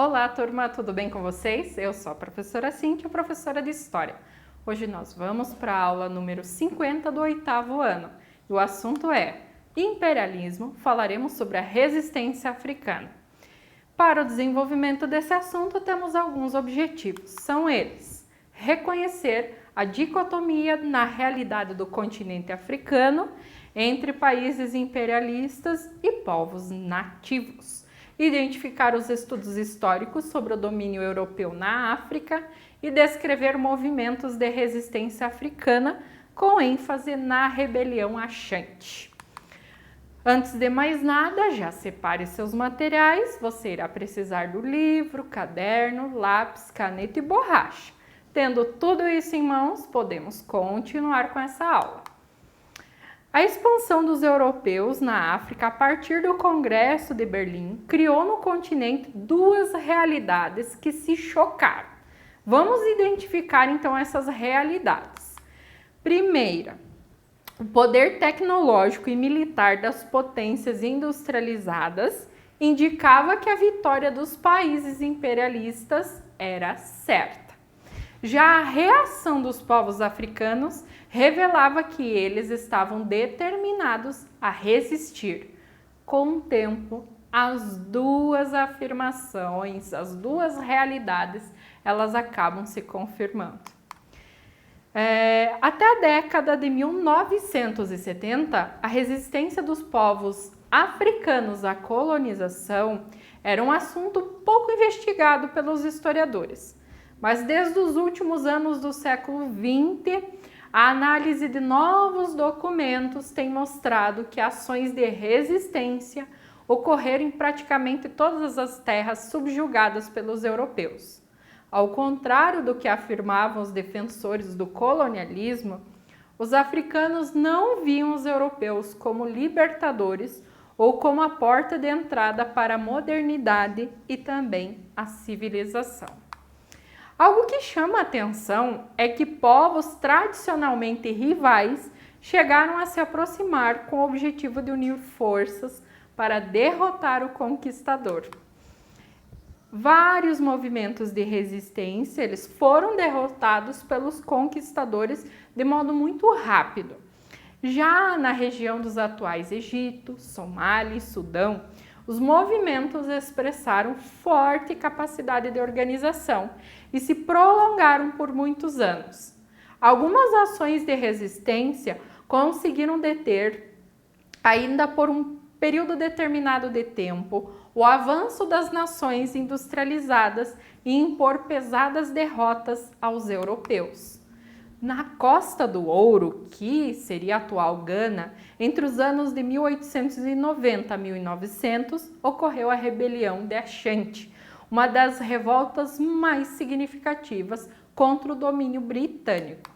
Olá, turma, tudo bem com vocês? Eu sou a professora Cíntia, professora de História. Hoje nós vamos para a aula número 50 do 8º ano. E o assunto é imperialismo. Falaremos sobre a resistência africana. Para o desenvolvimento desse assunto, temos alguns objetivos. São eles: reconhecer a dicotomia na realidade do continente africano entre países imperialistas e povos nativos, identificar os estudos históricos sobre o domínio europeu na África e descrever movimentos de resistência africana com ênfase na rebelião Achante. Antes de mais nada, já separe seus materiais. Você irá precisar do livro, caderno, lápis, caneta e borracha. Tendo tudo isso em mãos, podemos continuar com essa aula. A expansão dos europeus na África a partir do Congresso de Berlim criou no continente duas realidades que se chocaram. Vamos identificar então essas realidades. Primeira, o poder tecnológico e militar das potências industrializadas indicava que a vitória dos países imperialistas era certa. Já a reação dos povos africanos revelava que eles estavam determinados a resistir. Com o tempo, as duas afirmações, as duas realidades, elas acabam se confirmando. Até a década de 1970, a resistência dos povos africanos à colonização era um assunto pouco investigado pelos historiadores. Mas desde os últimos anos do século XX, a análise de novos documentos tem mostrado que ações de resistência ocorreram em praticamente todas as terras subjugadas pelos europeus. Ao contrário do que afirmavam os defensores do colonialismo, os africanos não viam os europeus como libertadores ou como a porta de entrada para a modernidade e também a civilização. Algo que chama a atenção é que povos tradicionalmente rivais chegaram a se aproximar com o objetivo de unir forças para derrotar o conquistador. Vários movimentos de resistência eles foram derrotados pelos conquistadores de modo muito rápido. Já na região dos atuais Egito, Somália e Sudão, os movimentos expressaram forte capacidade de organização e se prolongaram por muitos anos. Algumas ações de resistência conseguiram deter, ainda por um período determinado de tempo, o avanço das nações industrializadas e impor pesadas derrotas aos europeus. Na Costa do Ouro, que seria a atual Gana, entre os anos de 1890 a 1900, ocorreu a rebelião de Achante, uma das revoltas mais significativas contra o domínio britânico.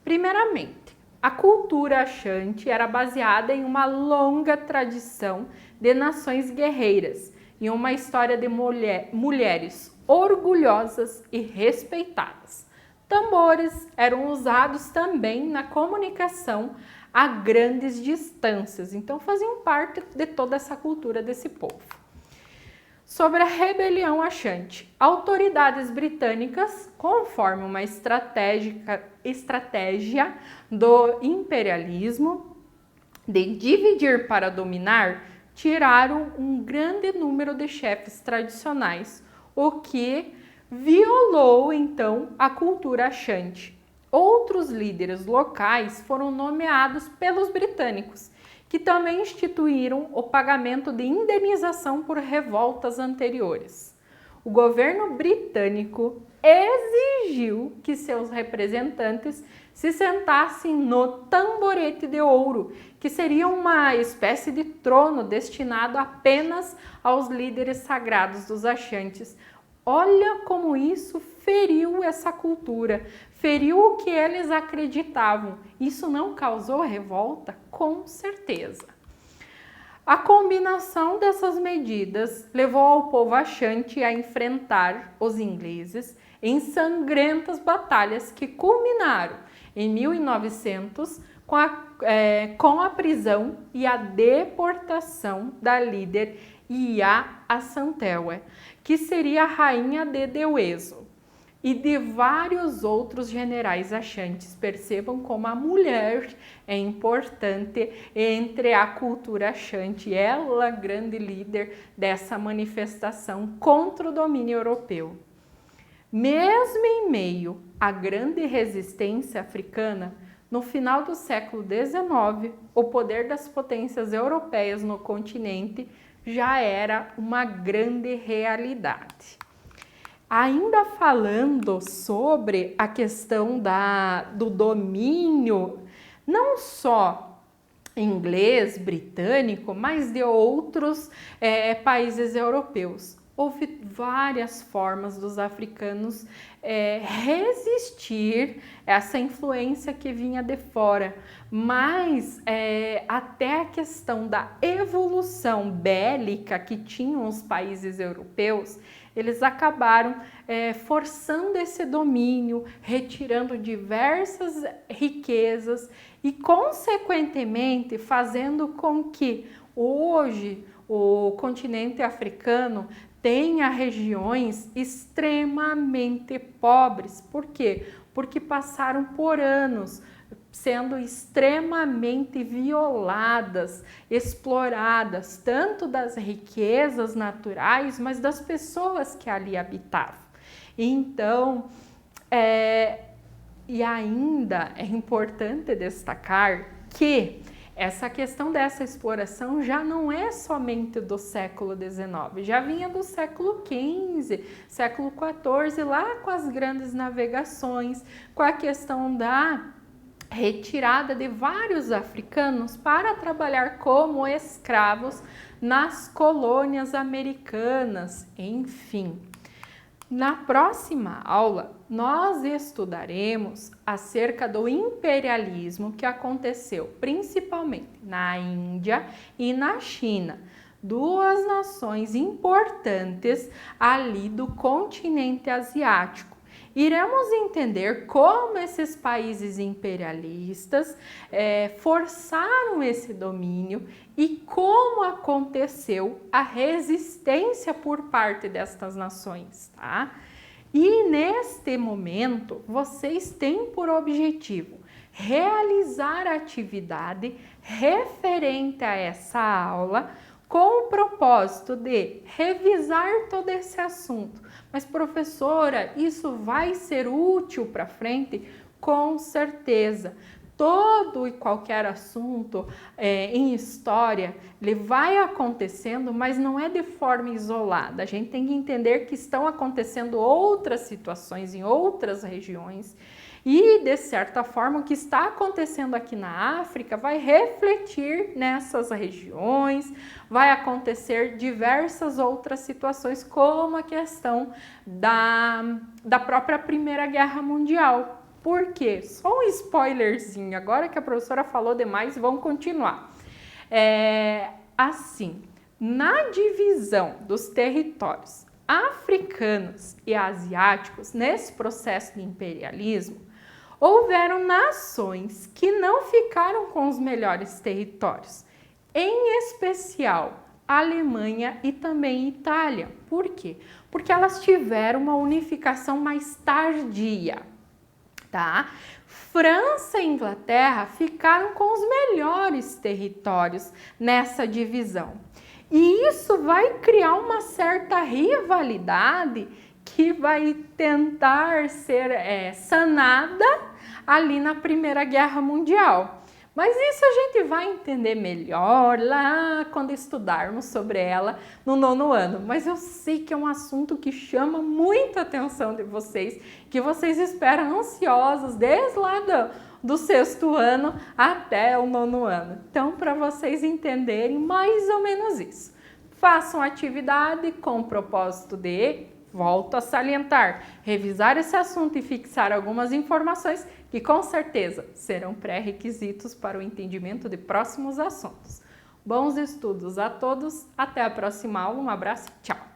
Primeiramente, a cultura Achante era baseada em uma longa tradição de nações guerreiras e uma história de mulheres orgulhosas e respeitadas. Tambores eram usados também na comunicação a grandes distâncias, então faziam parte de toda essa cultura desse povo. Sobre a rebelião Achante, autoridades britânicas, conforme uma estratégia do imperialismo de dividir para dominar, tiraram um grande número de chefes tradicionais, o que violou então a cultura Achante. Outros líderes locais foram nomeados pelos britânicos, que também instituíram o pagamento de indenização por revoltas anteriores. O governo britânico exigiu que seus representantes se sentassem no tamborete de ouro, que seria uma espécie de trono destinado apenas aos líderes sagrados dos Achantes. Olha como isso feriu essa cultura, feriu o que eles acreditavam. Isso não causou revolta? Com certeza. A combinação dessas medidas levou ao povo Achante a enfrentar os ingleses em sangrentas batalhas que culminaram em 1900 com a com a prisão e a deportação da líder Iá Asantewaa, que seria a rainha de Deuezo, e de vários outros generais achantes. Percebam como a mulher é importante entre a cultura achante, ela grande líder dessa manifestação contra o domínio europeu. Mesmo em meio à grande resistência africana, no final do século XIX, o poder das potências europeias no continente já era uma grande realidade. Ainda falando sobre a questão do domínio, não só inglês, britânico, mas de outros países europeus. Houve várias formas dos africanos resistir a essa influência que vinha de fora, mas até a questão da evolução bélica que tinham os países europeus, eles acabaram forçando esse domínio, retirando diversas riquezas e, consequentemente, fazendo com que hoje o continente africano tenha regiões extremamente pobres. Por quê? Porque passaram por anos sendo extremamente violadas, exploradas, tanto das riquezas naturais, mas das pessoas que ali habitavam. Então, e ainda é importante destacar que essa questão dessa exploração já não é somente do século XIX, já vinha do século XV, século XIV, lá com as grandes navegações, com a questão da retirada de vários africanos para trabalhar como escravos nas colônias americanas, enfim. Na próxima aula, nós estudaremos acerca do imperialismo que aconteceu principalmente na Índia e na China, duas nações importantes ali do continente asiático. Iremos entender como esses países imperialistas forçaram esse domínio e como aconteceu a resistência por parte destas nações, tá? E neste momento, vocês têm por objetivo realizar a atividade referente a essa aula com o propósito de revisar todo esse assunto. Mas, professora, isso vai ser útil para frente? Com certeza. Todo e qualquer assunto em história, ele vai acontecendo, mas não é de forma isolada. A gente tem que entender que estão acontecendo outras situações em outras regiões e, de certa forma, o que está acontecendo aqui na África vai refletir nessas regiões, vai acontecer diversas outras situações, como a questão da própria Primeira Guerra Mundial. Por quê? Só um spoilerzinho, agora que a professora falou demais, vamos continuar. Assim, na divisão dos territórios africanos e asiáticos, nesse processo de imperialismo, houveram nações que não ficaram com os melhores territórios, em especial Alemanha e também Itália. Por quê? Porque elas tiveram uma unificação mais tardia. Tá? França e Inglaterra ficaram com os melhores territórios nessa divisão. E isso vai criar uma certa rivalidade que vai tentar ser sanada ali na Primeira Guerra Mundial. Mas isso a gente vai entender melhor lá quando estudarmos sobre ela no 9º ano. Mas eu sei que é um assunto que chama muita atenção de vocês, que vocês esperam ansiosos desde lá do 6º ano até o 9º ano. Então, para vocês entenderem mais ou menos isso, façam atividade com o propósito de, volto a salientar, revisar esse assunto e fixar algumas informações que com certeza serão pré-requisitos para o entendimento de próximos assuntos. Bons estudos a todos, até a próxima aula, um abraço, tchau!